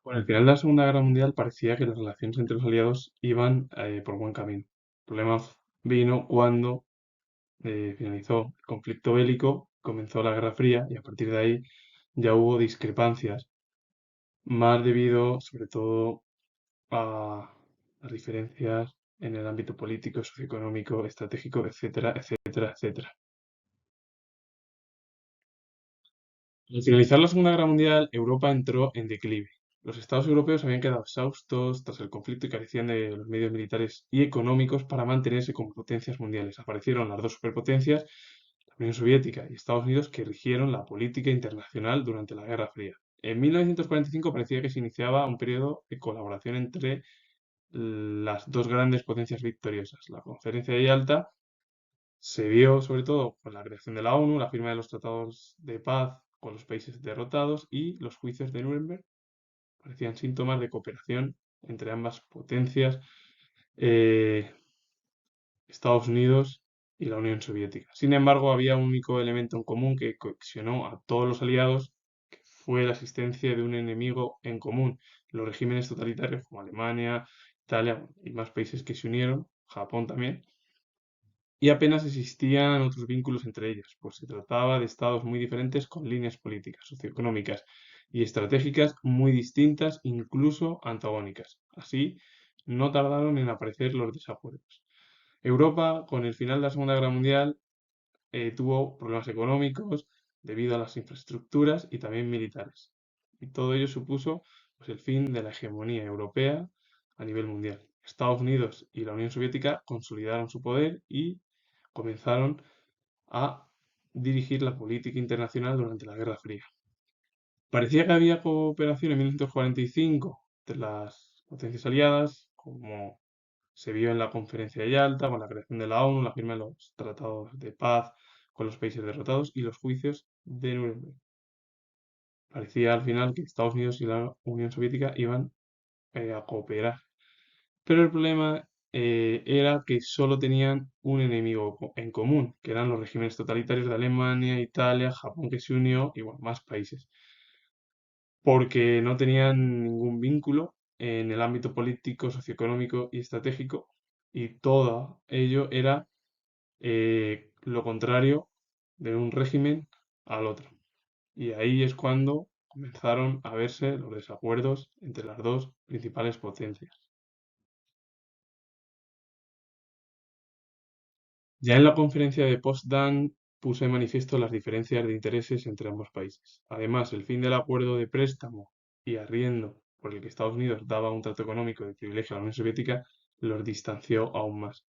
Bueno, al final de la Segunda Guerra Mundial parecía que las relaciones entre los aliados iban por buen camino. El problema vino cuando finalizó el conflicto bélico, comenzó la Guerra Fría y a partir de ahí ya hubo discrepancias, más debido sobre todo a las diferencias en el ámbito político, socioeconómico, estratégico, etcétera, etcétera, etcétera. Al finalizar la Segunda Guerra Mundial, Europa entró en declive. Los estados europeos habían quedado exhaustos tras el conflicto y carecían de los medios militares y económicos para mantenerse como potencias mundiales. Aparecieron las dos superpotencias, la Unión Soviética y Estados Unidos, que rigieron la política internacional durante la Guerra Fría. En 1945 parecía que se iniciaba un periodo de colaboración entre las dos grandes potencias victoriosas. La Conferencia de Yalta se vio sobre todo con la creación de la ONU, la firma de los tratados de paz con los países derrotados y los juicios de Nuremberg parecían síntomas de cooperación entre ambas potencias, eh, Estados Unidos y la Unión Soviética. Sin embargo, había un único elemento en común que cohesionó a todos los aliados, que fue la existencia de un enemigo en común, los regímenes totalitarios como Alemania, Italia y más países que se unieron, Japón también, y apenas existían otros vínculos entre ellos, pues se trataba de estados muy diferentes con líneas políticas, socioeconómicas y estratégicas muy distintas, incluso antagónicas. Así, no tardaron en aparecer los desacuerdos. Europa, con el final de la Segunda Guerra Mundial, tuvo problemas económicos debido a las infraestructuras y también militares. Y todo ello supuso pues, el fin de la hegemonía europea a nivel mundial. Estados Unidos y la Unión Soviética consolidaron su poder y comenzaron a dirigir la política internacional durante la Guerra Fría. Parecía que había cooperación en 1945 entre las potencias aliadas, como se vio en la Conferencia de Yalta, con la creación de la ONU, la firma de los tratados de paz con los países derrotados y los juicios de Nuremberg. Parecía al final que Estados Unidos y la Unión Soviética iban a cooperar. Pero el problema era que solo tenían un enemigo en común, que eran los regímenes totalitarios de Alemania, Italia, Japón que se unió y bueno, más países, porque no tenían ningún vínculo en el ámbito político, socioeconómico y estratégico, y todo ello era lo contrario de un régimen al otro. Y ahí es cuando comenzaron a verse los desacuerdos entre las dos principales potencias. Ya en la conferencia de Potsdam puso de manifiesto las diferencias de intereses entre ambos países. Además, el fin del acuerdo de préstamo y arriendo por el que Estados Unidos daba un trato económico de privilegio a la Unión Soviética los distanció aún más.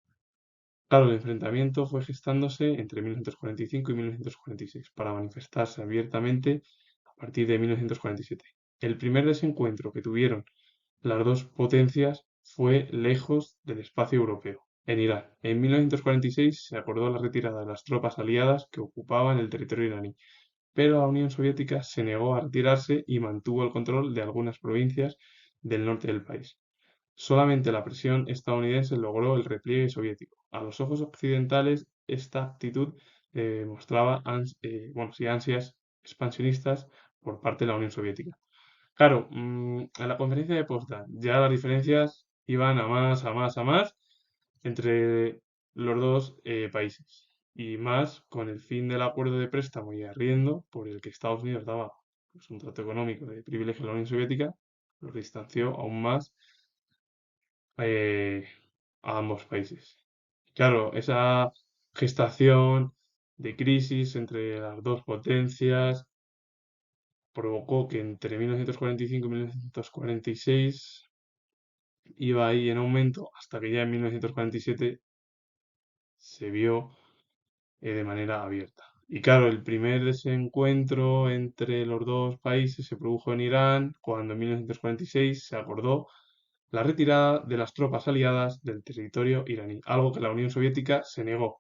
Claro, el enfrentamiento fue gestándose entre 1945 y 1946 para manifestarse abiertamente a partir de 1947. El primer desencuentro que tuvieron las dos potencias fue lejos del espacio europeo, en Irán. En 1946 se acordó la retirada de las tropas aliadas que ocupaban el territorio iraní, pero la Unión Soviética se negó a retirarse y mantuvo el control de algunas provincias del norte del país. Solamente la presión estadounidense logró el repliegue soviético. A los ojos occidentales, esta actitud mostraba bueno, sí, ansias expansionistas por parte de la Unión Soviética. Claro, en la conferencia de Potsdam ya las diferencias iban a más, a más, a más entre los dos países. Y más con el fin del acuerdo de préstamo y arriendo por el que Estados Unidos daba pues, un trato económico de privilegio a la Unión Soviética, los distanció aún más eh, a ambos países. Claro, esa gestación de crisis entre las dos potencias provocó que entre 1945 y 1946 iba ahí en aumento hasta que ya en 1947 se vio de manera abierta. Y claro, el primer desencuentro entre los dos países se produjo en Irán cuando en 1946 se acordó la retirada de las tropas aliadas del territorio iraní, algo que la Unión Soviética se negó,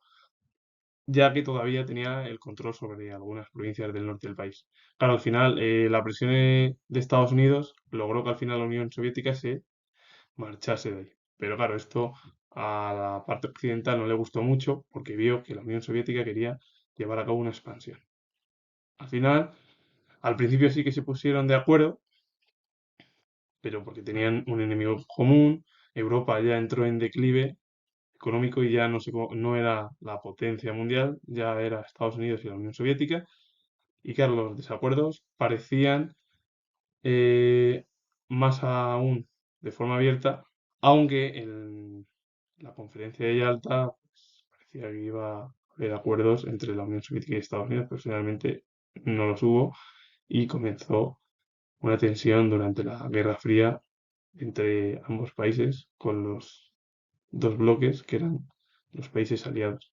ya que todavía tenía el control sobre algunas provincias del norte del país. Claro, al final, la presión de Estados Unidos logró que al final la Unión Soviética se marchase de ahí. Pero claro, esto a la parte occidental no le gustó mucho porque vio que la Unión Soviética quería llevar a cabo una expansión. Al final, al principio sí que se pusieron de acuerdo pero porque tenían un enemigo común. Europa ya entró en declive económico y ya no era la potencia mundial, ya era Estados Unidos y la Unión Soviética. Y claro, los desacuerdos parecían eh, más aún de forma abierta, aunque en la conferencia de Yalta pues, parecía que iba a haber acuerdos entre la Unión Soviética y Estados Unidos, pero finalmente no los hubo y comenzó una tensión durante la Guerra Fría entre ambos países con los dos bloques que eran los países aliados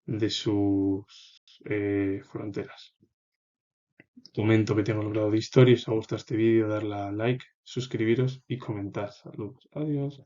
de sus fronteras. Comento que tengo logrado de historia. Si os ha gustado este vídeo, darle a like, suscribiros y comentar. Saludos. Adiós.